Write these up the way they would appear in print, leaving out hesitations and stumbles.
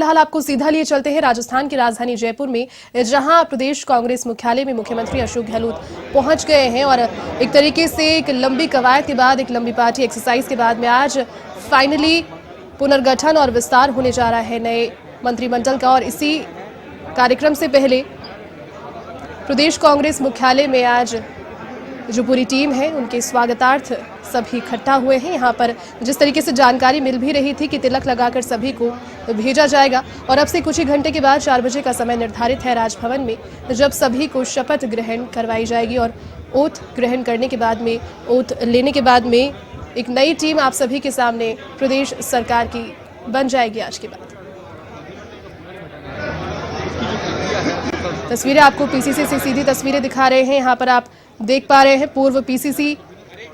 फिलहाल आपको सीधा लिए चलते हैं राजस्थान की राजधानी जयपुर में, जहां प्रदेश कांग्रेस मुख्यालय में मुख्यमंत्री अशोक गहलोत पहुंच गए हैं और एक तरीके से एक लंबी कवायद के बाद, एक लंबी पार्टी एक्सरसाइज के बाद में आज फाइनली पुनर्गठन और विस्तार होने जा रहा है नए मंत्रिमंडल का। और इसी कार्यक्रम से पहले प्रदेश कांग्रेस मुख्यालय में आज जो पूरी टीम है उनके स्वागतार्थ सभी इकट्ठा हुए हैं। यहाँ पर जिस तरीके से जानकारी मिल भी रही थी कि तिलक लगाकर सभी को भेजा जाएगा और अब से कुछ ही घंटे के बाद 4 बजे का समय निर्धारित है राजभवन में, जब सभी को शपथ ग्रहण करवाई जाएगी और ओथ ग्रहण करने के बाद में, ओथ लेने के बाद में एक नई टीम आप सभी के सामने प्रदेश सरकार की बन जाएगी। आज के बाद तस्वीरें आपको पीसीसी से सीधी तस्वीरें दिखा रहे हैं। यहाँ पर आप देख पा रहे हैं पूर्व पीसीसी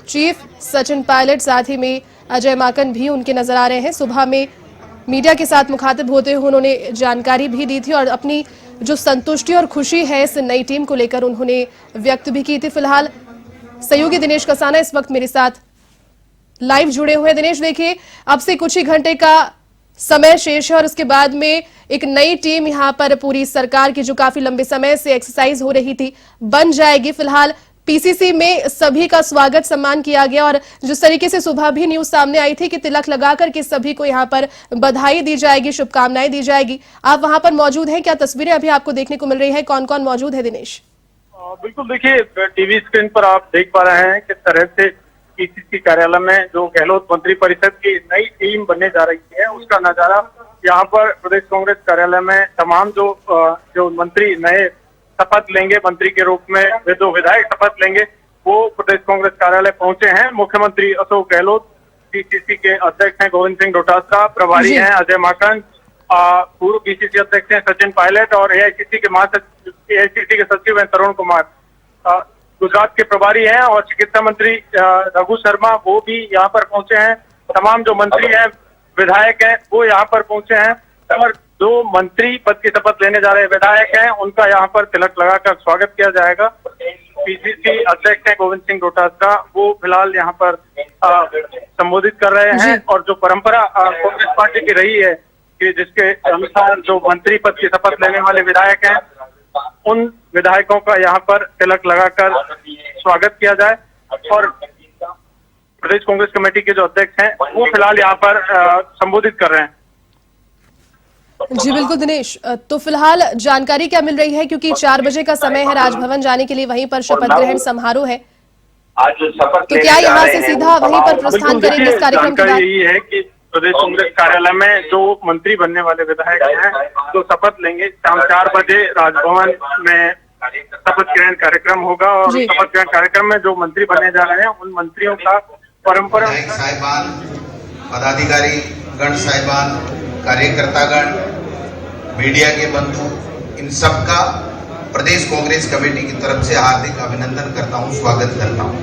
चीफ सचिन पायलट, साथ ही में अजय माकन भी उनके नजर आ रहे हैं। सुबह में मीडिया के साथ मुखातिब होते हुए उन्होंने जानकारी भी दी थी और अपनी जो संतुष्टि और खुशी है इस नई टीम को लेकर उन्होंने व्यक्त भी की थी। फिलहाल सहयोगी दिनेश कसाना इस वक्त मेरे साथ लाइव जुड़े हुए हैं। दिनेश, देखिए अब से कुछ ही घंटे का समय शेष है और उसके बाद में एक नई टीम यहाँ पर पूरी सरकार की जो काफी लंबे समय से एक्सरसाइज हो रही थी बन जाएगी। फिलहाल पीसीसी में सभी का स्वागत सम्मान किया गया और जिस तरीके से सुबह भी न्यूज सामने आई थी कि तिलक लगाकर के सभी को यहाँ पर बधाई दी जाएगी, शुभकामनाएं दी जाएगी, आप वहां पर मौजूद हैं। क्या तस्वीरें अभी आपको देखने को मिल रही है? कौन कौन मौजूद है दिनेश? बिल्कुल, देखिए टीवी स्क्रीन पर आप देख पा रहे हैं किस तरह से पीसीसी कार्यालय में जो गहलोत मंत्री परिषद की नई टीम बनने जा रही है उसका नजारा यहाँ पर प्रदेश कांग्रेस कार्यालय में तमाम जो मंत्री नए शपथ लेंगे, मंत्री के रूप में जो विधायक शपथ लेंगे, वो प्रदेश कांग्रेस कार्यालय पहुंचे हैं। मुख्यमंत्री अशोक गहलोत, पीसीसी के अध्यक्ष हैं गोविंद सिंह डोटासरा, प्रभारी हैं अजय माकन, पूर्व पीसीसी अध्यक्ष हैं सचिन पायलट और एआईसीसी के सचिव हैं तरुण कुमार, गुजरात के प्रभारी हैं और चिकित्सा मंत्री रघु शर्मा वो भी यहाँ पर पहुंचे हैं। तमाम जो मंत्री हैं, विधायक हैं, वो यहाँ पर पहुंचे हैं और जो मंत्री पद की शपथ लेने जा रहे विधायक हैं उनका यहाँ पर तिलक लगाकर स्वागत किया जाएगा। पीसीसी अध्यक्ष हैं गोविंद सिंह डोटासरा, वो फिलहाल यहाँ पर संबोधित कर रहे हैं और जो परंपरा कांग्रेस पार्टी की रही है कि जिसके अनुसार जो मंत्री पद की शपथ लेने वाले विधायक हैं उन विधायकों का यहाँ पर तिलक लगाकर स्वागत किया जाए और प्रदेश कांग्रेस कमेटी के जो अध्यक्ष हैं वो फिलहाल यहाँ पर संबोधित कर रहे हैं। जी बिल्कुल दिनेश, तो फिलहाल जानकारी क्या मिल रही है, क्योंकि 4 बजे का समय है राजभवन जाने के लिए, वहीं पर शपथ ग्रहण समारोह है, तो क्या यहाँ से सीधा वहीं पर प्रस्थान करेंगे इस कार्यक्रम के बाद? यही है कि प्रदेश कांग्रेस कार्यालय में जो मंत्री बनने वाले विधायक हैं जो शपथ लेंगे, शाम 4 बजे राजभवन में शपथ ग्रहण कार्यक्रम होगा और शपथ ग्रहण कार्यक्रम में जो मंत्री बने जा रहे हैं उन मंत्रियों का परंपरा साहिबान, पदाधिकारी गण साहिबान, कार्यकर्तागण, मीडिया के बंधु, इन सब का प्रदेश कांग्रेस कमेटी की तरफ से हार्दिक अभिनंदन करता हूं, स्वागत करता हूं।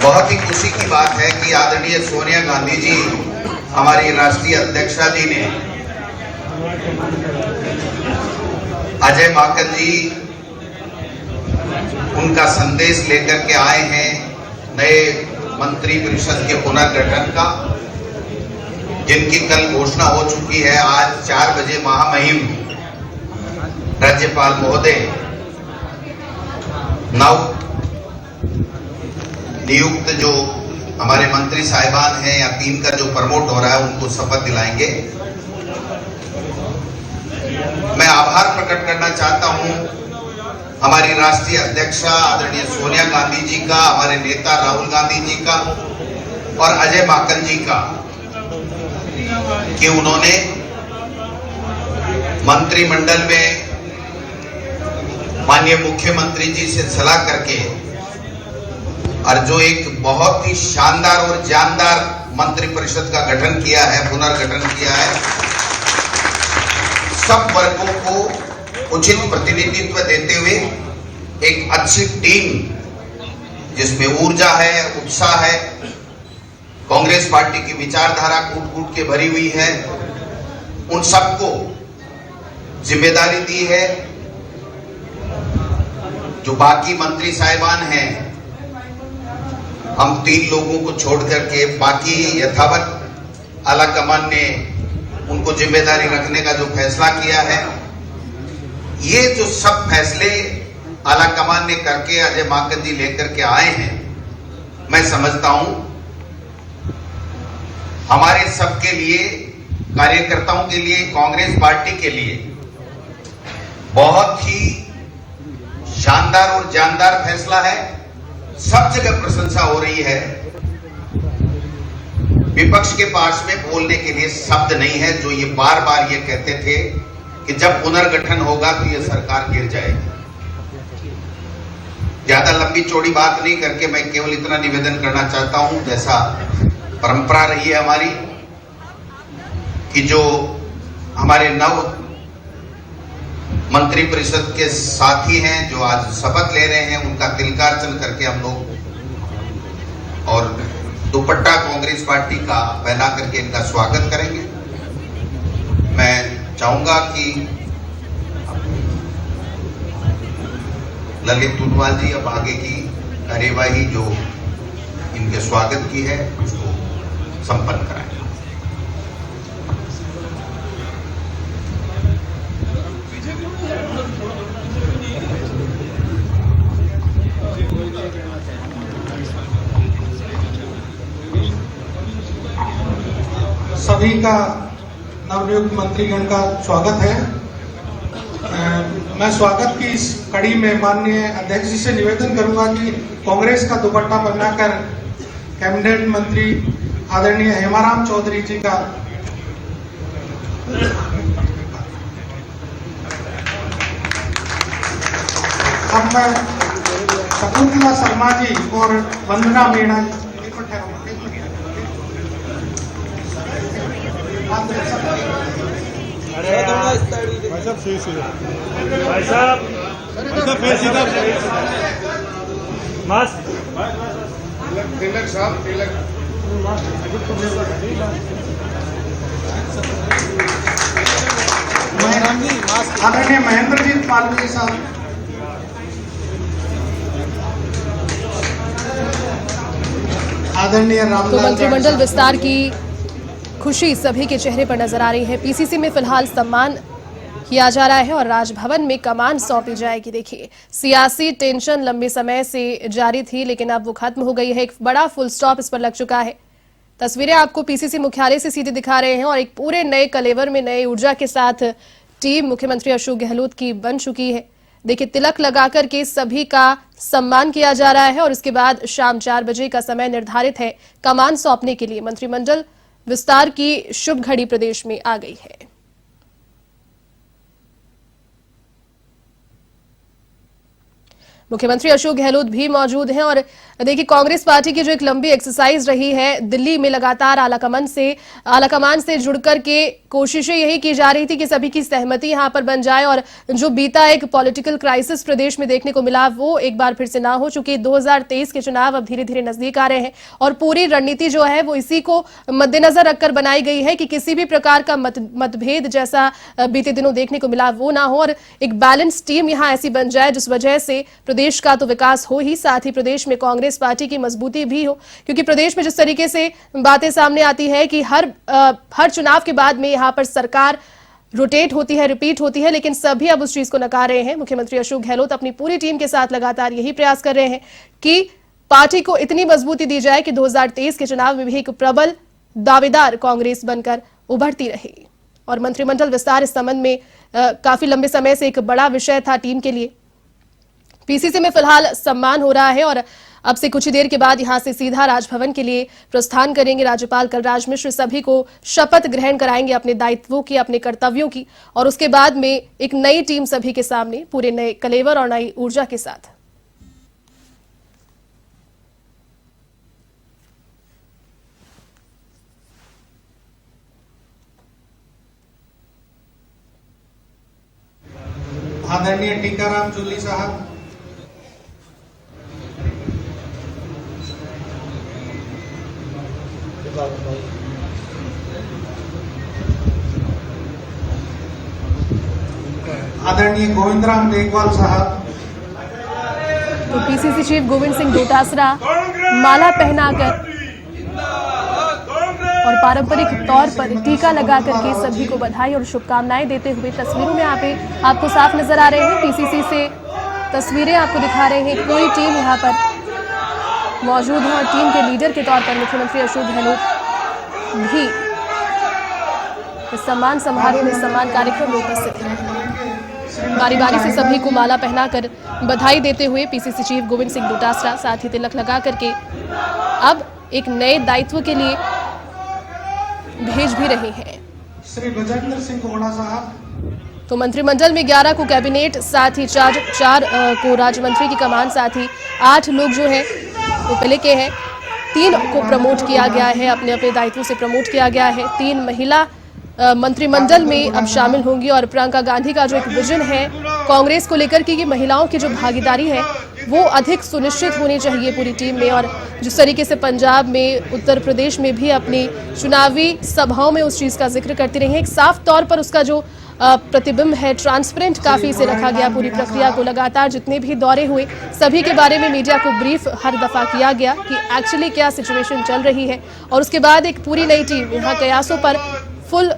बहुत ही खुशी की बात है कि आदरणीय सोनिया गांधी जी, हमारी राष्ट्रीय अध्यक्षा जी ने, अजय माकन जी उनका संदेश लेकर के आए हैं नए मंत्री परिषद के पुनर्गठन का, जिनकी कल घोषणा हो चुकी है। आज 4 बजे महामहिम राज्यपाल महोदय नव नियुक्त जो हमारे मंत्री साहिबान हैं या 3 का जो प्रमोट हो रहा है उनको शपथ दिलाएंगे। मैं आभार प्रकट करना चाहता हूं हमारी राष्ट्रीय अध्यक्षा आदरणीय सोनिया गांधी जी का, हमारे नेता राहुल गांधी जी का और अजय माकन जी का कि उन्होंने मंत्रिमंडल में माननीय मुख्यमंत्री जी से सलाह करके और जो एक बहुत ही शानदार और जानदार मंत्री परिषद का गठन किया है, पुनर्गठन किया है, सब वर्गों को उचित प्रतिनिधित्व देते हुए एक अच्छी टीम जिसमें ऊर्जा है, उत्साह है, कांग्रेस पार्टी की विचारधारा कूट कूट के भरी हुई है, उन सबको जिम्मेदारी दी है। जो बाकी मंत्री साहिबान हैं, हम 3 लोगों को छोड़ करके बाकी यथावत आला कमान ने उनको जिम्मेदारी रखने का जो फैसला किया है, ये जो सब फैसले आलाकमान ने करके अजय माकन जी लेकर के आए हैं, मैं समझता हूं हमारे सबके लिए, कार्यकर्ताओं के लिए, कांग्रेस पार्टी के लिए बहुत ही शानदार और जानदार फैसला है। सब जगह प्रशंसा हो रही है। विपक्ष के पास में बोलने के लिए शब्द नहीं है, जो ये बार बार ये कहते थे कि जब पुनर्गठन होगा तो ये सरकार गिर जाएगी। ज्यादा लंबी चौड़ी बात नहीं करके मैं केवल इतना निवेदन करना चाहता हूं, जैसा परंपरा रही है हमारी कि जो हमारे नव मंत्री परिषद के साथी हैं जो आज शपथ ले रहे हैं, उनका तिलकार्चन करके हम लोग और दुपट्टा कांग्रेस पार्टी का पहना करके इनका स्वागत करेंगे। मैं चाहूंगा कि ललित टूडवाल जी अब आगे की कार्यवाही जो इनके स्वागत की है उसको संपन्न कराएं। सभी का नवनियुक्त मंत्रीगण का स्वागत है। मैं स्वागत की इस कड़ी में माननीय अध्यक्ष जी से निवेदन करूंगा कि कांग्रेस का दुपट्टा पहनाकर कैबिनेट मंत्री आदरणीय हेमाराम चौधरी जी का अब मैं शकुंतला शर्मा जी और वंदना मीणा आदरणीय महेंद्रजीत पालवी साहब, आदरणीय रामलाल। तो मंत्रिमंडल विस्तार की खुशी सभी के चेहरे पर नजर आ रही है। पीसीसी में फिलहाल सम्मान किया जा रहा है और राजभवन में कमान सौंपी जाएगी। देखिए, सियासी टेंशन लंबे समय से जारी थी, लेकिन अब वो खत्म हो गई है। एक बड़ा फुल स्टॉप इस पर लग चुका है। तस्वीरें आपको पीसीसी मुख्यालय से सीधे दिखा रहे हैं और एक पूरे नए कलेवर में, नई ऊर्जा के साथ टीम मुख्यमंत्री अशोक गहलोत की बन चुकी है। देखिए, तिलक लगाकर के सभी का सम्मान किया जा रहा है और इसके बाद शाम 4 बजे का समय निर्धारित है कमान सौंपने के लिए। मंत्रिमंडल विस्तार की शुभ घड़ी प्रदेश में आ गई है। मुख्यमंत्री अशोक गहलोत भी मौजूद हैं और देखिए, कांग्रेस पार्टी की जो एक लंबी एक्सरसाइज रही है दिल्ली में, लगातार आलाकमान से जुड़कर के कोशिशें यही की जा रही थी कि सभी की सहमति यहां पर बन जाए और जो बीता एक पॉलिटिकल क्राइसिस प्रदेश में देखने को मिला वो एक बार फिर से ना हो। चूंकि 2023 के चुनाव अब धीरे धीरे नजदीक आ रहे हैं और पूरी रणनीति जो है वो इसी को मद्देनजर रखकर बनाई गई है कि किसी भी प्रकार का मतभेद जैसा बीते दिनों देखने को मिला वो ना हो और एक बैलेंस टीम यहाँ ऐसी बन जाए जिस वजह से प्रदेश का तो विकास हो ही, साथ ही प्रदेश में कांग्रेस पार्टी की मजबूती भी हो। क्योंकि प्रदेश में जिस तरीके से बातें सामने आती है कि हर चुनाव के बाद में यहां पर सरकार रोटेट होती है, रिपीट होती है, लेकिन सभी अब उस चीज को नकार रहे हैं। मुख्यमंत्री अशोक गहलोत अपनी पूरी टीम के साथ लगातार यही प्रयास कर रहे हैं कि पार्टी को इतनी मजबूती दी जाए कि 2023 के चुनाव में भी एक प्रबल दावेदार कांग्रेस बनकर उभरती रहे। और मंत्रिमंडल विस्तार इस संबंध में काफी लंबे समय से एक बड़ा विषय था टीम के लिए। पीसीसी में फिलहाल सम्मान हो रहा है और अब से कुछ ही देर के बाद यहां से सीधा राजभवन के लिए प्रस्थान करेंगे राज्यपाल कलराज मिश्र। सभी को शपथ ग्रहण कराएंगे अपने दायित्वों की, अपने कर्तव्यों की, और उसके बाद में एक नई टीम सभी के सामने पूरे नए कलेवर और नई ऊर्जा के साथ। आदरणीय टीकाराम जूली साहब, आदरणीय गोविंदराम मेघवाल साहब, तो पीसीसी चीफ गोविंद सिंह डोटासरा माला पहनाकर और पारंपरिक तौर पर टीका लगा करके सभी को बधाई और शुभकामनाएं देते हुए तस्वीरों में आपको साफ नजर आ रहे हैं। पीसीसी से तस्वीरें आपको दिखा रहे हैं। पूरी टीम यहाँ पर मौजूद है और टीम के लीडर के तौर पर मुख्यमंत्री अशोक गहलोत भी इस सम्मान समारोह में सम्मान कार्यक्रम में उपस्थित हैं। बारी बारी से सभी को माला पहनाकर बधाई देते हुए पीसीसी चीफ गोविंद सिंह डोटासरा साथ ही तिलक लगा करके अब एक नए दायित्व के लिए भेज भी रहे हैं। श्री बजेंद्र सिंह कोड़ा साहब। तो मंत्रिमंडल में 11 को कैबिनेट, साथ ही चार को राज्य मंत्री की कमान, साथ ही 8 लोग जो है वो पहले के हैं। 3 को प्रमोट किया गया है, अपने अपने दायित्व से प्रमोट किया गया है। 3 महिला मंत्रिमंडल में अब शामिल होंगी और प्रियंका गांधी का जो एक विजन है कांग्रेस को लेकर कि महिलाओं की जो भागीदारी है वो अधिक सुनिश्चित होनी चाहिए पूरी टीम में। और जिस तरीके से पंजाब में, उत्तर प्रदेश में भी अपनी चुनावी सभाओं में उस चीज़ का जिक्र करती रही है, एक साफ तौर पर उसका जो प्रतिबिंब है, ट्रांसपेरेंट काफ़ी से रखा गया पूरी प्रक्रिया को। लगातार जितने भी दौरे हुए सभी के बारे में मीडिया को ब्रीफ हर दफ़ा किया गया कि एक्चुअली क्या सिचुएशन चल रही है। और उसके बाद एक पूरी नई टीम, यहाँ कयासों पर फुल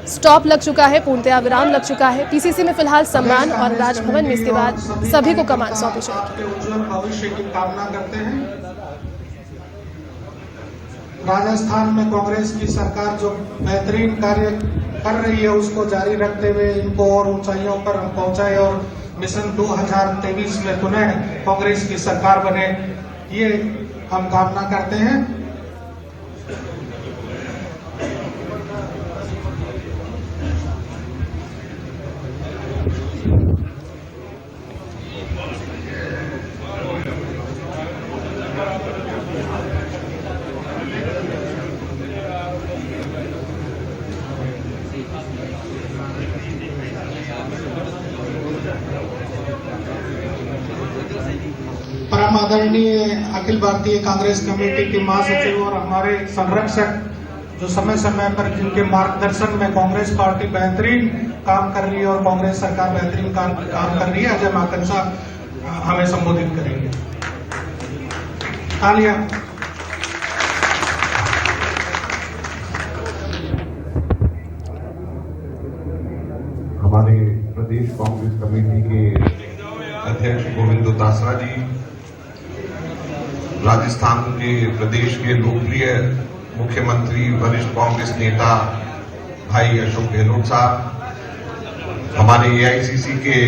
स्टॉप लग चुका है, पूर्णतया विराम लग चुका है। पीसीसी में फिलहाल सम्मान और राजभवन में इसके बाद सभी को कमान सौंपी जाएगी। उज्जवल भविष्य की कामना करते हैं। राजस्थान में कांग्रेस की सरकार जो बेहतरीन कार्य कर रही है उसको जारी रखते हुए इनको और ऊंचाइयों पर हम पहुंचाए और मिशन 2023 में पुनः कांग्रेस की सरकार बने, ये हम कामना करते हैं। परम आदरणीय अखिल भारतीय कांग्रेस कमेटी के महासचिव और हमारे संरक्षक जो समय समय पर जिनके मार्गदर्शन में कांग्रेस पार्टी बेहतरीन काम कर रही है और कांग्रेस सरकार बेहतरीन काम कर रही है, अजय माकन साहब हमें संबोधित करेंगे। तालियां। हमारे प्रदेश कांग्रेस कमेटी के अध्यक्ष गोविंद डोटासरा जी, राजस्थान के प्रदेश के लोकप्रिय मुख्यमंत्री वरिष्ठ कांग्रेस नेता भाई अशोक गहलोत साहब, हमारे एआईसीसी के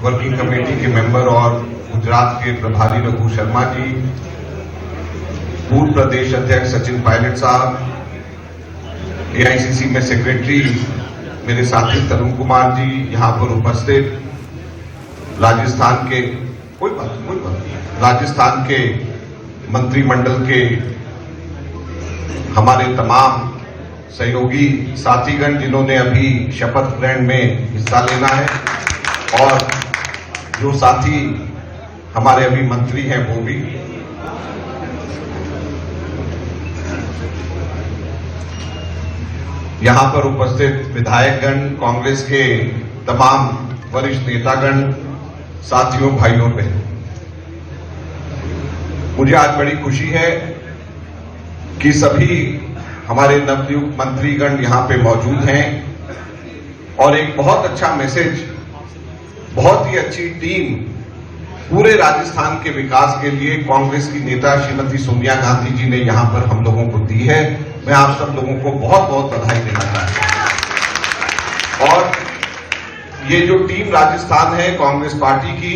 वर्किंग कमेटी के मेंबर और गुजरात के प्रभारी रघु शर्मा जी, पूर्व प्रदेश अध्यक्ष सचिन पायलट साहब, एआईसीसी में सेक्रेटरी मेरे साथी तरुण कुमार जी यहां पर उपस्थित, राजस्थान के राजस्थान के मंत्रिमंडल के हमारे तमाम सहयोगी साथीगण जिन्होंने अभी शपथ ग्रहण में हिस्सा लेना है और जो साथी हमारे अभी मंत्री हैं वो भी, यहां पर उपस्थित विधायकगण, कांग्रेस के तमाम वरिष्ठ नेतागण, साथियों, भाइयों, बहनों, मुझे आज बड़ी खुशी है कि सभी हमारे नवनियुक्त मंत्रीगण यहां पे मौजूद हैं और एक बहुत अच्छा मैसेज, बहुत ही अच्छी टीम पूरे राजस्थान के विकास के लिए कांग्रेस की नेता श्रीमती सोनिया गांधी जी ने यहां पर हम लोगों को दी है। मैं आप सब लोगों को बहुत बहुत बधाई देना चाहता हूं। और ये जो टीम राजस्थान है कांग्रेस पार्टी की,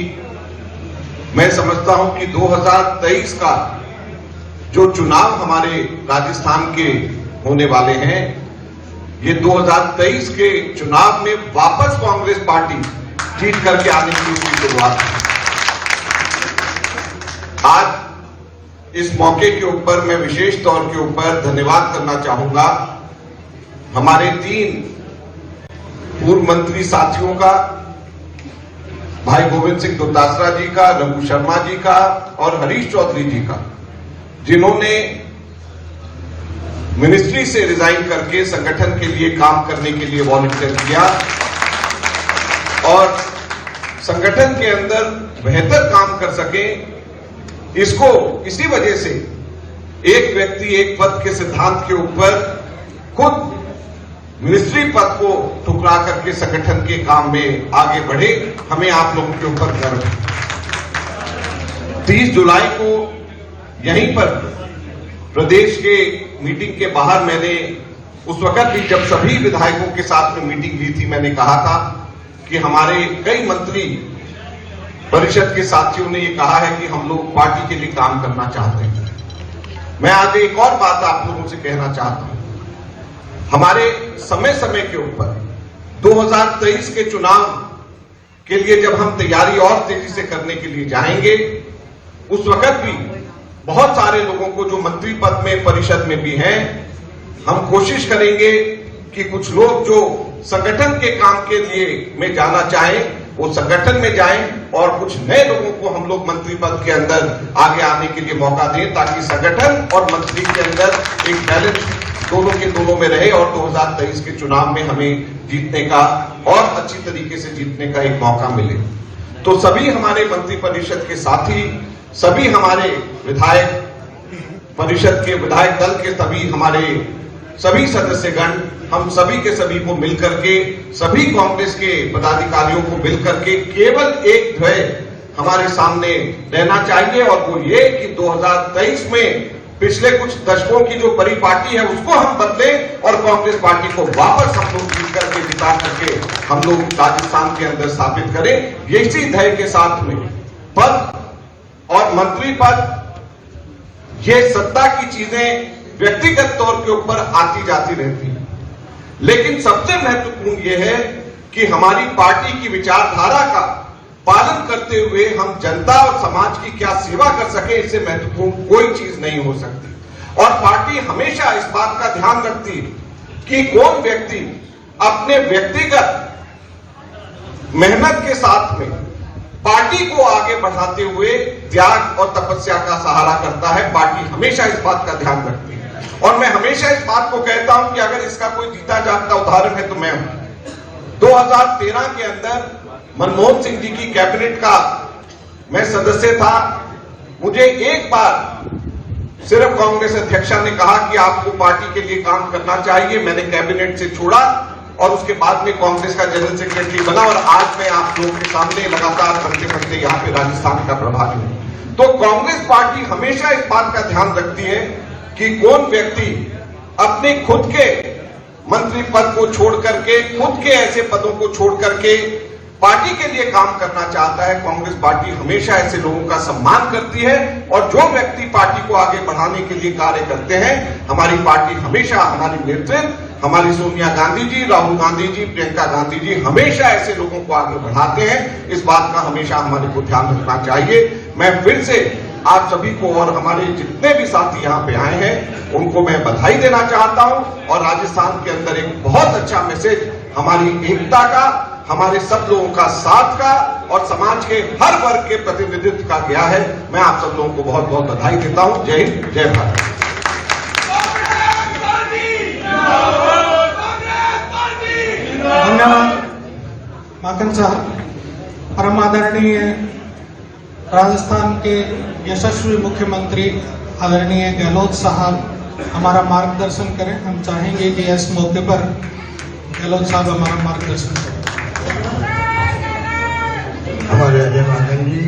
मैं समझता हूं कि 2023 का जो चुनाव हमारे राजस्थान के होने वाले हैं, ये 2023 के चुनाव में वापस कांग्रेस पार्टी जीत करके आने की उसकी शुरुआत है। आज इस मौके के ऊपर मैं विशेष तौर के ऊपर धन्यवाद करना चाहूंगा हमारे 3 पूर्व मंत्री साथियों का, भाई गोविंद सिंह डोटासरा जी का, रघु शर्मा जी का और हरीश चौधरी जी का, जिन्होंने मिनिस्ट्री से रिजाइन करके संगठन के लिए काम करने के लिए वॉलंटियर किया और संगठन के अंदर बेहतर काम कर सके। इसको इसी वजह से एक व्यक्ति एक पद के सिद्धांत के ऊपर खुद मिनिस्ट्री पद को ठुकरा करके संगठन के काम में आगे बढ़े, हमें आप लोगों के ऊपर गर्व है। 30 जुलाई को यहीं पर प्रदेश के मीटिंग के बाहर मैंने उस वक्त भी जब सभी विधायकों के साथ में मीटिंग हुई थी, मैंने कहा था कि हमारे कई मंत्री परिषद के साथियों ने ये कहा है कि हम लोग पार्टी के लिए काम करना चाहते हैं। मैं आज एक और बात आप लोगों से कहना चाहता हूं। हमारे समय समय के ऊपर 2023 के चुनाव के लिए जब हम तैयारी और तेजी से करने के लिए जाएंगे, उस वक्त भी बहुत सारे लोगों को जो मंत्री पद में परिषद में भी हैं, हम कोशिश करेंगे कि कुछ लोग जो संगठन के काम के लिए में जाना चाहें वो संगठन में जाएं और कुछ नए लोगों को हम लोग मंत्री पद के अंदर आगे आने के लिए मौका दें, ताकि संगठन और मंत्री के अंदर एक बैलेंस दोनों के दोनों में रहे और 2023 के चुनाव में हमें जीतने का और अच्छी तरीके से जीतने का एक मौका मिले। तो सभी हमारे मंत्री परिषद के साथी, सभी हमारे विधायक परिषद के विधायक दल के सभी सदस्यगण, हम सभी के सभी को मिलकर के, सभी कांग्रेस के पदाधिकारियों को मिलकर के केवल एक ध्येय हमारे सामने रहना चाहिए, और वो ये कि 2023 में पिछले कुछ दशकों की जो परिपाटी है उसको हम बदलें और कांग्रेस पार्टी को वापस हम लोग जीत करके जिता करके हम लोग राजस्थान के अंदर स्थापित करें। इसी ध्येय के साथ में पद और मंत्री पद, ये सत्ता की चीजें व्यक्तिगत तौर के ऊपर आती जाती रहती है, लेकिन सबसे महत्वपूर्ण यह है कि हमारी पार्टी की विचारधारा का पालन करते हुए हम जनता और समाज की क्या सेवा कर सके, इससे महत्वपूर्ण कोई चीज नहीं हो सकती। और पार्टी हमेशा इस बात का ध्यान रखती है कि कौन व्यक्ति अपने व्यक्तिगत मेहनत के साथ में पार्टी को आगे बढ़ाते हुए त्याग और तपस्या का सहारा करता है। पार्टी हमेशा इस बात का ध्यान रखती है, और मैं हमेशा इस बात को कहता हूं कि अगर इसका कोई जीता जागता उदाहरण है तो मैं हूं। 2013 के अंदर मनमोहन सिंह जी की कैबिनेट का मैं सदस्य था। मुझे एक बार सिर्फ कांग्रेस अध्यक्षा ने कहा कि आपको पार्टी के लिए काम करना चाहिए। मैंने कैबिनेट से छोड़ा और उसके बाद में कांग्रेस का जनरल सेक्रेटरी बना, और आज मैं आप लोगों के सामने लगातार बढ़ते बढ़ते यहाँ पे राजस्थान का प्रभारी हूं। तो कांग्रेस पार्टी हमेशा इस बात का ध्यान रखती है कि कौन व्यक्ति अपने खुद के मंत्री पद को छोड़ करके, खुद के ऐसे पदों को छोड़ करके पार्टी के लिए काम करना चाहता है। कांग्रेस पार्टी हमेशा ऐसे लोगों का सम्मान करती है, और जो व्यक्ति पार्टी को आगे बढ़ाने के लिए कार्य करते हैं, हमारी पार्टी हमेशा, हमारी नेतृत्व, हमारी सोनिया गांधी जी, राहुल गांधी जी, प्रियंका गांधी जी हमेशा ऐसे लोगों को आगे बढ़ाते हैं। इस बात का हमेशा हमारे को ध्यान रखना चाहिए। मैं फिर से आप सभी को और हमारे जितने भी साथी यहाँ पे आए हैं उनको मैं बधाई देना चाहता हूं, और राजस्थान के अंदर एक बहुत अच्छा मैसेज हमारी एकता का, हमारे सब लोगों का साथ का और समाज के हर वर्ग के प्रतिनिधित्व का गया है। मैं आप सब लोगों को बहुत बहुत बधाई देता हूं। जय हिंद, जय भारत। धन्यवाद माकन साहब। परम आदरणीय राजस्थान के यशस्वी मुख्यमंत्री आदरणीय गहलोत साहब हमारा मार्गदर्शन करें। हम चाहेंगे कि इस मौके पर गहलोत साहब हमारा मार्गदर्शन करें। हमारे अजय माकन जी,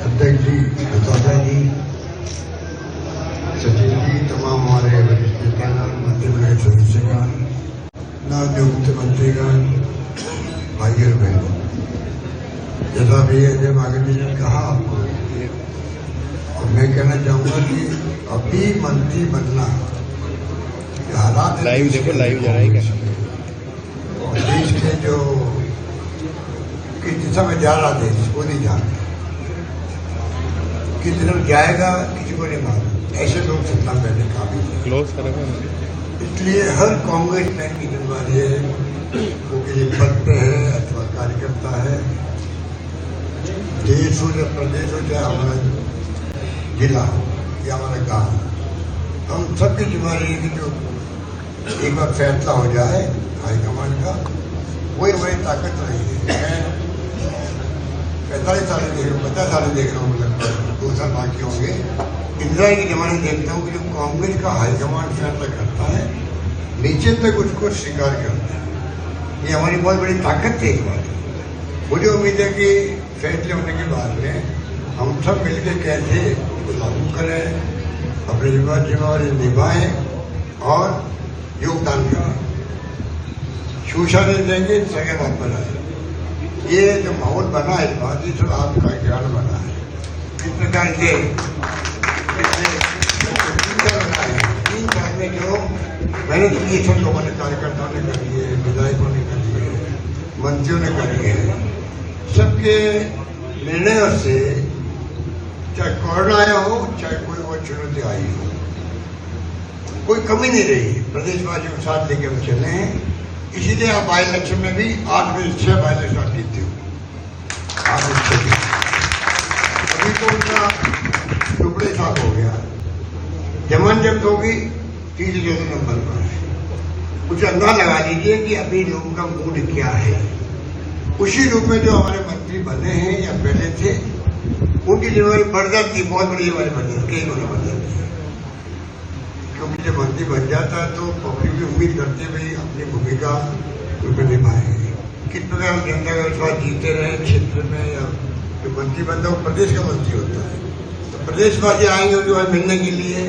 अध्यक्ष जी, बतौजा जी, सचिव जी, तमाम हमारे वरिष्ठ नेतागण, मंत्रिमंडल सदस्यगण, नवनियुक्त मंत्रीगण, भाई और बहनों, जैसा भी अजय माकन जी ने कहा आपको, और मैं कहना चाहूंगा कि अभी मंत्री बनना हालात लाइव देखो, लाइव जा रहा है क्या? देश के जो किस दिशा में जा रहा देश वो नहीं जानता, किस तरफ जाएगा किसी को नहीं मालूम। ऐसे लोग सत्ता पहले काबिल है। क्लोज करेंगे। इसलिए हर कांग्रेस मैन की जिम्मेदारी है, वो किसी पद पे है अथवा कार्यकर्ता है, देश हो या प्रदेश हो चाहे हमारा जिला हो या हमारा गांव, हम सबकी जिम्मेदारी है कि जो एक बार फैसला हो जाए हाईकमान का, वही हमारी ताकत रही है। मैं 45 साल देख रहा हूँ, 50 साल देख रहा हूँ, लगभग 2 साल बाकी होंगे। इंदिरा के जमाने देखता हूँ कि जो कांग्रेस का हाईकमांड फैसला करता है नीचे तक उसको स्वीकार करता है। ये हमारी बहुत बड़ी ताकत है। एक बात मुझे उम्मीद है कि फैसले होने के बाद में हम सब मिलकर कैसे उसको लागू करें, अपनी जिम्मेवारी निभाएं और योगदान करें। सूचना देंगे सगे बात बना है। ये जो माहौल बना है इस बात ये सब आपका ज्ञान बना है। इस प्रकार से 3 साल में जो मैंने की सब लोगों ने, कार्यकर्ताओं ने कर लिए, विधायकों ने कर लिए, मंत्रियों ने कर लिए, सबके निर्णयों से चाहे कोरोना आया हो चाहे कोई और चुनौती आई हो, कोई कमी नहीं रही। प्रदेशवासियों को साथ लेके हम चले हैं। इसीलिए आप बाई इलेक्शन में भी 8 में 6 बाई इलेक्शन जीते हो। अभी तो उनका टुकड़े साफ हो गया। जमान जब्त होगी 30 नंबर पर कुछ अंदाजा लगा लीजिए कि अभी लोगों का मूड क्या है। उसी रूप में जो हमारे मंत्री बने हैं या पहले थे उनकी जिम्मेवारी बढ़ जाती, बहुत बड़ी जिम्मेवारी बढ़ जाती, कई गुना बढ़ जाती है। क्योंकि जब मंत्री बन जाता है तो पब्लिक भी उम्मीद करते भाई अपनी भूमिका उसमें निभाएंगे। किस प्रकार हम जनता का विश्वास जीते रहे क्षेत्र में, या जो मंत्री बनता है वो प्रदेश का मंत्री होता है, तो प्रदेशवासी आएंगे उनके बाद मिलने के लिए,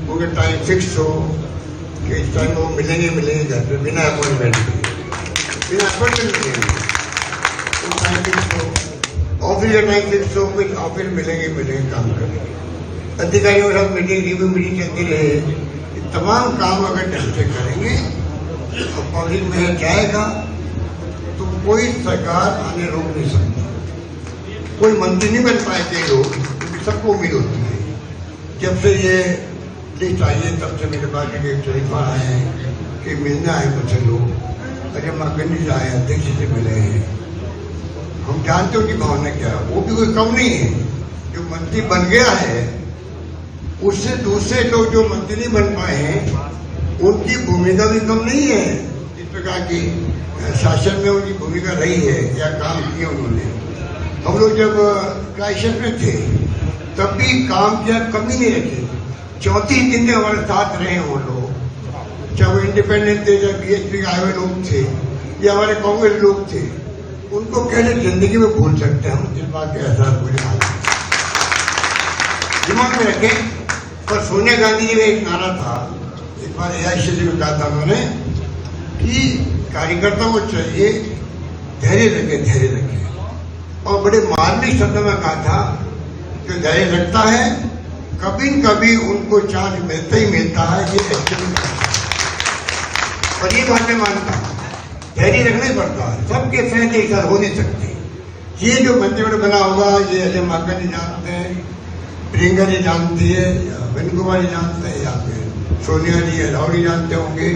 उनका टाइम फिक्स हो कि इस टाइम वो मिलेंगे घर पे बिना अपॉइंटमेंट के, बिना अपॉइंटमेंट मिलेंगे, वो टाइम फिक्स हो, ऑफिस का टाइम फिक्स हो, फिर ऑफिस मिलेंगे काम करेंगे। अधिकारियों के साथ मीटिंग रिव्यू मीटिंग चलती रहे। तमाम काम अगर ढंग से करेंगे और पब्लिक में जाएगा तो कोई सरकार आने रोक नहीं सकती। कोई मंत्री नहीं बन पाए कई लोग, सबको उम्मीद होती है। जब से ये लिस्ट आई है तब से मेरे पास एक शरीफा आए हैं कि मिलने आए मुझसे लोग, अजय माकंडी से आए, अध्यक्ष से मिले हैं। हम जानते हो कि भावना क्या है, वो भी कोई कम नहीं है। जो मंत्री बन गया है उससे दूसरे लोग जो मंत्री नहीं बन पाए हैं उनकी भूमिका भी कम नहीं है। इस प्रकार की शासन में उनकी भूमिका रही है या काम किए उन्होंने। हम लोग जब क्राइसिस में थे तब भी काम किया, कमी नहीं रखी। 34 दिन तक हमारे साथ रहे वो लोग, चाहे वो इंडिपेंडेंट थे, चाहे बीएसपी आए हुए लोग थे या हमारे कांग्रेस लोग थे। उनको कैसे जिंदगी में भूल सकते हैं हम, इस बात का एहसास मुझे दिमाग में रखें। पर सोनिया गांधी जी का एक नारा था, एक बार एआईसी में कहा था उन्होंने कि कार्यकर्ताओं को चाहिए धैर्य रखें, और बड़े मार्मिक शब्दों में कहा था जो धैर्य रखता है कभी न कभी उनको चांस मिलता ही मिलता है। ये एक्चुअली और ये बात मैं मानता हूँ, धैर्य रखना ही पड़ता है। सबके फैसले एक साथ हो नहीं सकते। ये जो मंत्रिमंडल बना होगा ये अजय माकन जी जानते हैं, प्रियंका जी जानती है, वेणु कुमार जी जानते हैं, या फिर सोनिया जी राहुल जी जानते होंगे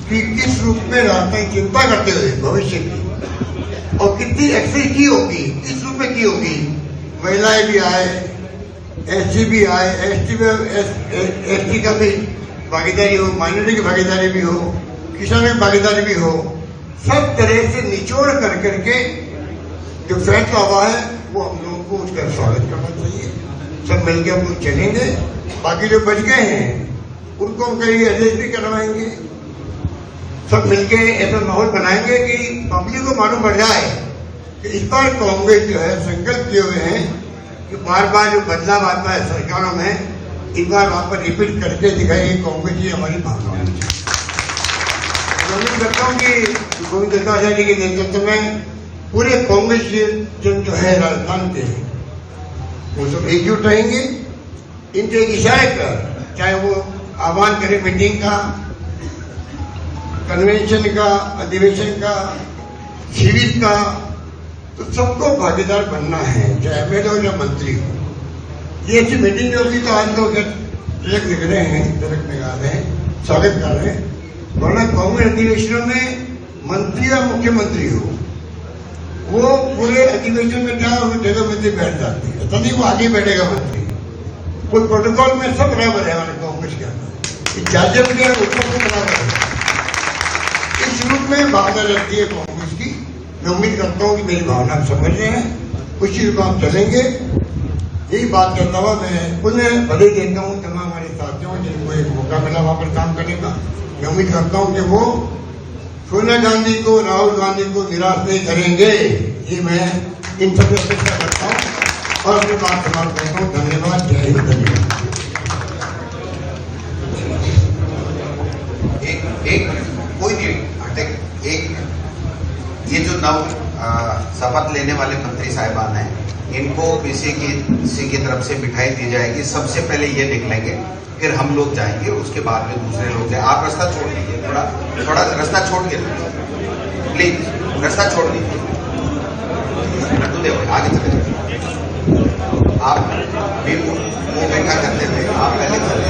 कि किस रूप में राजनीतिक चिंता करते हुए भविष्य की और कितनी एक्सरसाइज की होगी, किस रूप में की होगी। महिलाएं भी आए, एससी भी आए, एसटी का भी भागीदारी हो, माइनॉरिटी की भागीदारी भी हो, किसानों की भागीदारी भी हो, सब तरह से निचोड़ कर करके जो फैसला हुआ है वो हम लोगों को उसका स्वागत करना चाहिए। सब मिलकर हम लोग चलेंगे। बाकी जो बच गए हैं उनको हम कहीं एडजस्ट भी करवाएंगे। सब मिलके ऐसा माहौल बनाएंगे कि पब्लिक को मालूम पड़ जाए कि इस बार कांग्रेस जो है संकल्प किए हुए हैं कि बार बार जो बदलाव आता है सरकारों में, इस बार वहां पर रिपीट करके दिखाएंगे कांग्रेस जी हमारी भावना होनी चाहिए। उम्मीद करता हूँ कि गोविंद दत्ताचार्य जी के नेतृत्व में पूरे कांग्रेस जन जो है राजस्थान के वो सब एकजुट रहेंगे। इनके एक इशारे पर चाहे वो आह्वान करे मीटिंग का, कन्वेंशन का, अधिवेशन का, शिविर का, तो सबको भागीदार बनना है, चाहे एमएलए हो या मंत्री हो। ये ऐसी मीटिंग होगी तो आज लोग तिलक लिख रहे हैं, तिलक लगा रहे हैं, स्वागत कर रहे हैं। वरना कांग्रेस अधिवेशनों में मंत्री या मुख्यमंत्री हो वो पूरे अधिवेशन में जाए और जगह मंत्री बैठ जाते हैं, तभी वो आगे बैठेगा मंत्री। कोई प्रोटोकॉल में सब बराबर है हमारे कांग्रेस के अंदर, राज्य के उत्तर से बराबर है। इस रूप में भावना रहती है कांग्रेस की। मैं उम्मीद करता हूँ कि मेरी भावना समझ रहे हैं, उसी रूप हम चलेंगे। यही बात करता हुआ मैं पुनः बधाई देता हूँ तमाम हमारे साथियों जिनको एक मौका मिला वहां पर काम करने का। मैं उम्मीद करता हूँ कि वो सोनिया गांधी को, राहुल गांधी को निराश नहीं करेंगे। ये मैं इन सबसे अपेक्षा करता हूँ और अपनी बात समाप्त करता हूँ। धन्यवाद। जय हिंद। धन्यवाद। एक कोई नहीं हटे, एक ये जो नव शपथ लेने वाले मंत्री साहिबान हैं, इनको पीसीसी की तरफ से मिठाई दी जाएगी। सबसे पहले ये निकलेंगे, फिर हम लोग जाएंगे, उसके बाद में दूसरे लोग जाएंगे। आप रास्ता छोड़ दीजिए, थोड़ा रास्ता छोड़ के प्लीज, रास्ता छोड़ दीजिए। आगे चले आप भी वो बैठा करते थे, आप पहले चले।